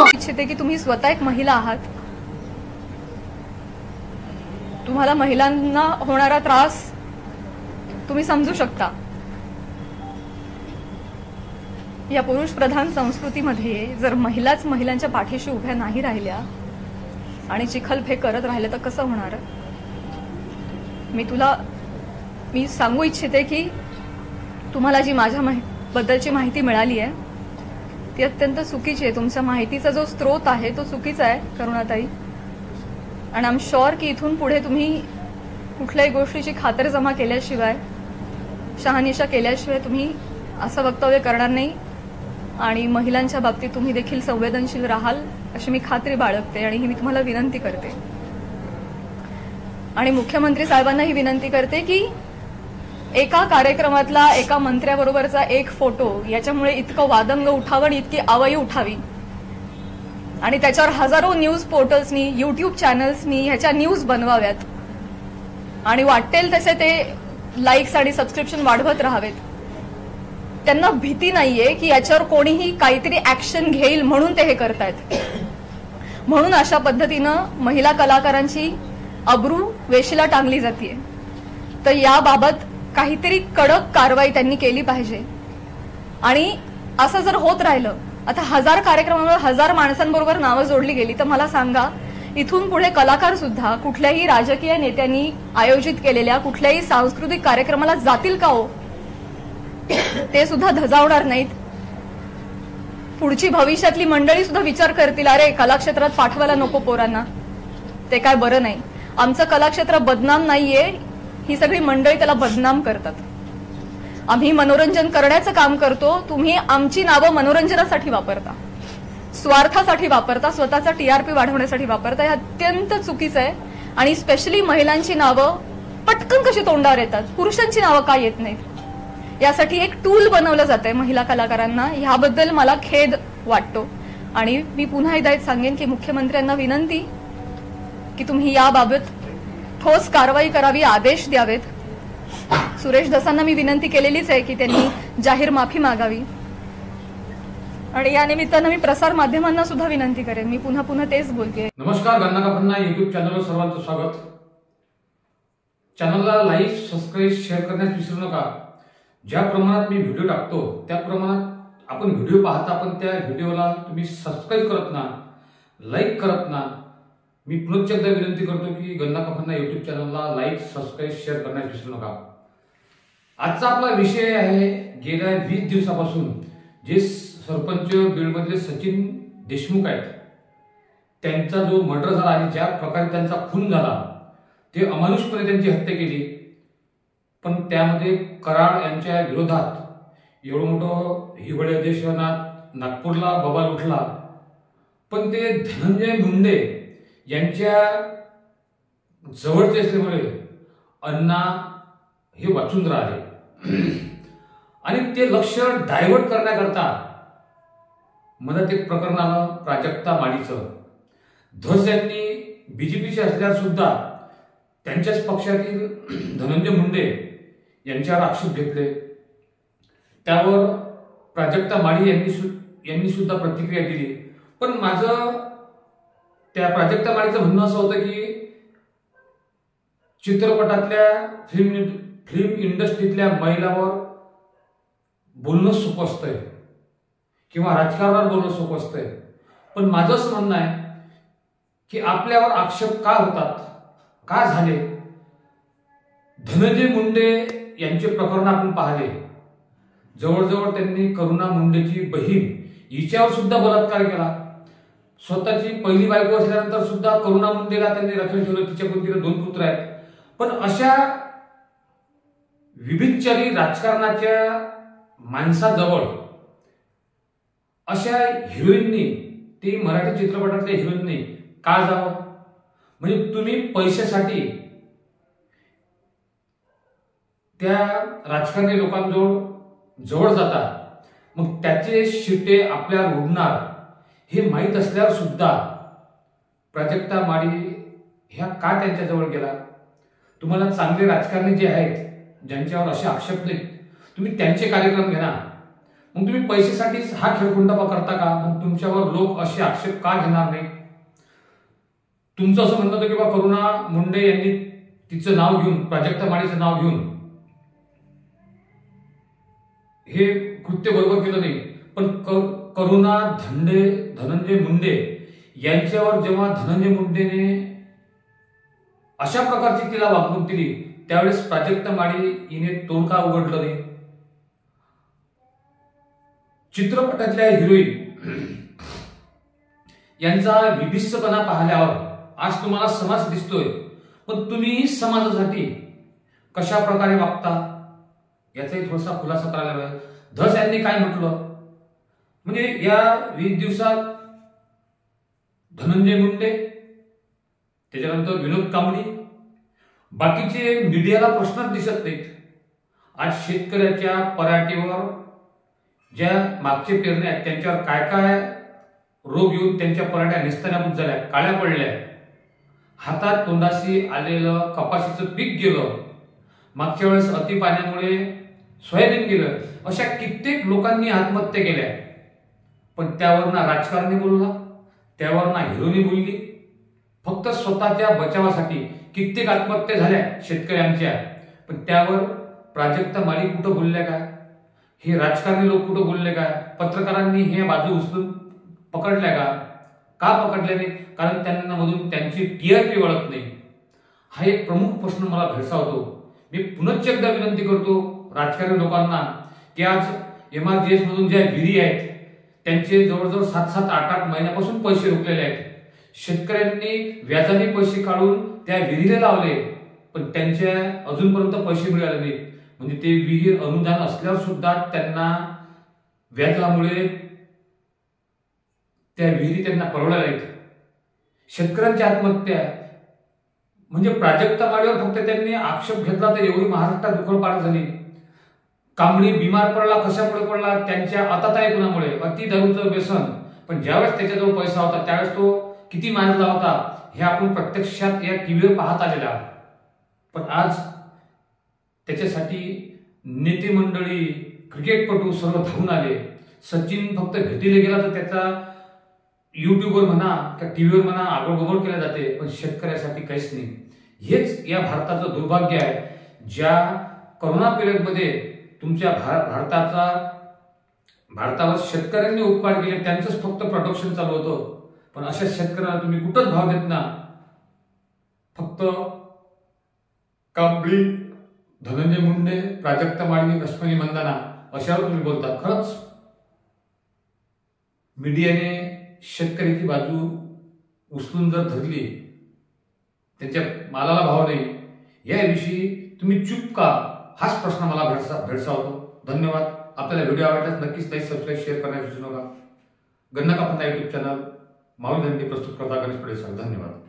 इच्छिते की तुम्ही स्वतः एक महिला आहात, तुम्हाला महिलांना होणारा त्रास तुम्ही समजू शकता. या पुरुष प्रधान संस्कृतीमध्ये जर महिलाच महिलांच्या पाठीशी उभ्या नाही राहिल्या आणि चिखलफेक करत राहिले तर कसं होणार? मी सांगू इच्छिते की तुम्हाला जी माझ्या बद्दलची माहिती मिळाली आहे ती अत्यंत चुकीची आहे. तुमच्या माहितीचा जो स्रोत आहे तो चुकीचा आहे करुणाताई. आणि आय एम शुअर की इथून पुढे तुम्ही कुठल्याही गोष्टीची खातरजमा केल्याशिवाय, शहानिशा केल्याशिवाय तुम्ही असं वक्तव्य करणार नाही आणि महिलांच्या बाबतीत तुम्ही देखील संवेदनशील राहाल अशी मी खात्री बाळगते आणि ही मी तुम्हाला विनंती करते. आणि मुख्यमंत्री साहेबांनाही विनंती करते की एका कार्यक्रमातला एका मंत्र्याबरोबरचा एक फोटो याच्यामुळे इतकं वादंग उठावं आणि इतकी आवई उठावी आणि त्याच्यावर हजारो न्यूज पोर्टल्सनी, युट्यूब चॅनल्सनी ह्याच्या न्यूज बनवाव्यात आणि वाटेल तसे ते लाईक्स आणि सबस्क्रिप्शन वाढवत राहावेत. त्यांना भीती नाहीये की याच्यावर कोणीही काहीतरी ऍक्शन घेईल म्हणून ते हे करतायत. म्हणून अशा पद्धतीनं महिला कलाकारांची अब्रू वेशीला टांगली जाते. तर याबाबत काहीतरी कडक कारवाई त्यांनी केली पाहिजे. आणि असं जर होत राहिलं, आता 1000 कार्यक्रमांवर 1000 माणसांबरोबर नावं जोडली गेली, तर मला सांगा इथून पुढे कलाकार सुद्धा कुठल्याही राजकीय नेत्यांनी आयोजित केलेल्या कुठल्याही सांस्कृतिक कार्यक्रमाला जातील का हो? ते सुद्धा धजावणार नाहीत. पुढची भविष्यातली मंडळी सुद्धा विचार करतील, अरे कलाक्षेत्रात पाठवायला नको पोरांना, ते काय बरं नाही. आमचं कलाक्षेत्र बदनाम नाहीये, ही सगळी मंडळी त्याला बदनाम करतात. आम्ही मनोरंजन करण्याचं काम करतो, तुम्ही आमची नावं मनोरंजनासाठी वापरता, स्वार्थासाठी वापरता, स्वतःचा टीआरपी वाढवण्यासाठी वापरता. हे अत्यंत चुकीचं आहे. आणि स्पेशली महिलांची नावं पटकन कशी तोंडावर येतात, पुरुषांची नावं का येत नाहीत, यासाठी एक टूल बनवलं जातंय महिला कलाकारांना. ह्याबद्दल मला खेद वाटतो. आणि मी पुन्हा एकदा सांगेन की मुख्यमंत्र्यांना विनंती की तुम्ही याबाबत ठोस कारवाई करावी, आदेश द्यावेत. सुरेश धसांना मी विनंती केलेलीच आहे की त्यांनी जाहीर माफी मागावी. आणि या निमित्तानं मी प्रसार माध्यमांना सुद्धा विनंती करेन. मी पुन्हा तेच बोलते. नमस्कार, गन्ना का फन्ना युट्यूब चॅनलवर सर्वांचं स्वागत. चॅनलला लाईक, सबस्क्राईब, शेअर करण्यास विसरू नका. ज्या प्रमाणात मी व्हिडिओ टाकतो त्या प्रमाणात आपण व्हिडिओ पाहता, पण त्या व्हिडिओला तुम्ही सबस्क्राईब करत ना, लाईक करत ना. मी पुन्हा एकदा विनंती करतो की गन्ना का फन्ना युट्यूब चॅनलला लाईक, सबस्क्राईब, शेअर करण्यास विसरू नका. आजचा आपला विषय आहे, गेल्या 20 दिवसापासून जे सरपंच बीडमधले सचिन देशमुख आहेत त्यांचा जो मर्डर झाला आणि ज्या प्रकारे त्यांचा खून झाला, ते अमानुषपणे त्यांची हत्या केली. पण त्यामध्ये कराड यांच्या विरोधात एवढं मोठं हिवाळी अधिवेशनात नागपूरला बवाल उठला. पण ते धनंजय मुंडे यांच्या जवळचे असल्यामुळे अण्णा हे वाचून राहिले आणि ते लक्ष डायव्हर्ट करण्याकरता मनात एक प्रकरण आलं प्राजक्ता माळीचं. धस यांनी बीजेपीचे असल्यावर सुद्धा त्यांच्याच पक्षातील धनंजय मुंडे यांच्यावर आक्षेप घेतले. त्यावर प्राजक्ता माळी यांनी सुद्धा प्रतिक्रिया दिली. पण माझं त्या प्राजक्ता माळीचं म्हणणं असं होतं की चित्रपटातल्या फिल्म इंडस्ट्रीतल्या महिलांवर बोलणं सोपं असतंय किंवा राजकारणावर बोलणं सोपं असतंय. पण माझं असं म्हणणं आहे की आपल्यावर आक्षेप का होतात, का झाले? धनंजय मुंडे यांचे प्रकरण आपण पाहिले. जवळजवळ त्यांनी करुणा मुंडेची बहीण हिच्यावर सुद्धा बलात्कार केला. स्वतःची पहिली बायको असल्यानंतर सुद्धा करुणा मुंडेला त्यांनी राखीव ठेवलं. तिच्याकडून तिला 2 पुत्र आहेत. पण अशा विभिचारी राजकारणाच्या माणसाजवळ अशा हिरोईननी, ती मराठी चित्रपटातल्या हिरोईननी का जावं? म्हणजे तुम्ही पैशासाठी त्या राजकारणी लोकांजवळ जाता, मग त्याचे शिटे आपल्यावर उडणार हे माहीत असल्यावर सुद्धा प्राजक्ता माळी ह्या का त्यांच्याजवळ गेला? तुम्हाला चांगले राजकारणी जे आहेत ज्यांच्यावर असे आक्षेप नाहीत, तुम्ही त्यांचे कार्यक्रम घ्या ना. मग तुम्ही पैशासाठीच हा खेळखुंडापा करता का? मग तुमच्यावर लोक असे आक्षेप का घेणार नाही? तुमचं असं म्हणणं होतं की बा करुणा मुंडे यांनी तिचं नाव घेऊन, प्राजक्ता माळीचं नाव घेऊन हे कृत्य बरोबर केलं नाही. पण करुणा धनंजय मुंडे यांच्यावर जेव्हा धनंजय मुंडेने अशा प्रकारची तिला वागणूक दिली, त्यावेळेस प्राजक्ता माळी हिने तोंड का उघडलं नाही? चित्रपटातल्या हिरोईन यांचा विभिस्तपणा पाहिल्यावर आज तुम्हाला समाज दिसतोय, पण तुम्ही समाजासाठी कशा प्रकारे वागता याचाही थोडासा खुलासा करायला हवा. धस यांनी काय म्हटलं, म्हणजे या 20 दिवसात धनंजय मुंडे, त्याच्यानंतर विनोद कांबळी, बाकीचे मीडियाला प्रश्नच दिसत नाहीत. आज शेतकऱ्याच्या पराठीवर ज्या मागचे पेरण्या आहेत त्यांच्यावर काय काय रोग येऊन त्यांच्या पराठ्या निस्तानाभूत झाल्या, काळ्या पडल्या, हातात तोंडाशी आलेलं कपाशीचं पीक गेलं, मागच्या वेळेस अति पाण्यामुळे सोयाबीन गेलं, अशा कित्येक लोकांनी आत्महत्या केल्या. पण त्यावर ना राजकारणी बोलला, त्यावर ना हिरोनी बोलली. फक्त स्वतःच्या बचावासाठी कित्येक आत्महत्या झाल्या शेतकऱ्यांच्या, पण त्यावर प्राजक्ता माळी कुठं बोलल्या काय? हे राजकारणी लोक कुठं बोलले काय? पत्रकारांनी हे बाजू उचलून पकडल्या का? का पकडल्या नाही? कारण त्यांना मधून त्यांची टीआरपी वळत नाही. हा एक प्रमुख प्रश्न मला भेडसावतो. मी पुनश्च एकदा विनंती करतो राजकारणी लोकांना की आज MRGS मधून ज्या विहिरी आहेत त्यांचे जवळजवळ 7-7, 8-8 महिन्यापासून पैसे रोखलेले आहेत. शेतकऱ्यांनी व्याजाने पैसे काढून त्या विहिरीला लावले, पण त्यांच्या अजूनपर्यंत पैसे मिळाले नाहीत. म्हणजे ते विहीर अनुदान असल्यावर सुद्धा त्यांना व्याजामुळे त्या विहिरी त्यांना परवडल्या नाहीत. शेतकऱ्यांची आत्महत्या म्हणजे प्राजक्ता माळीवर फक्त त्यांनी आक्षेप घेतला तर एवढी महाराष्ट्रात दुखळपाट झाली. कांबळी बिमार पडला, कशामुळे पडला? त्यांच्या आताताई गुणामुळे, अति दारूचं व्यसन. पण ज्यावेळेस त्याच्याजवळ पैसा होता त्यावेळेस तो किती मानला होता हे आपण प्रत्यक्षात या टीव्हीवर पाहत आलेला. पण आज त्याच्यासाठी नेते मंडळी, क्रिकेटपटू सर्व धावून आले. सचिन फक्त भेटीला गेला तर त्याचा युट्यूबवर म्हणा किंवा टीव्हीवर म्हणा आगळबगळ केल्या जाते, पण शेतकऱ्यासाठी काहीच नाही. हेच या भारताचं दुर्भाग्य आहे. ज्या करोना पिरियडमध्ये तुमच्या भारतावर शेतकऱ्यांनी उपकार केले, त्यांचंच फक्त प्रोडक्शन चालू होतं. पण अशा शेतकऱ्यांना तुम्ही कुठंच भाव देत ना. फक्त कांबळी, धनंजय मुंडे, प्राजक्ता माळी, रश्मी मंदाना अशावर तुम्ही बोलता. खरंच मीडियाने शेतकऱ्याची बाजू उचलून जर धरली, त्यांच्या मालाला भाव नाही, याविषयी तुम्ही चूप का? हाच प्रश्न मला भेडसावतो. धन्यवाद. आपल्याला व्हिडिओ आवडल्यास नक्कीच लाईक, सबस्क्राईब, शेअर करण्यास विसरू नका. गन्ना कापंदा युट्यूब चॅनल माऊली धंदे प्रस्तुत करता गणेश पडेसर. धन्यवाद.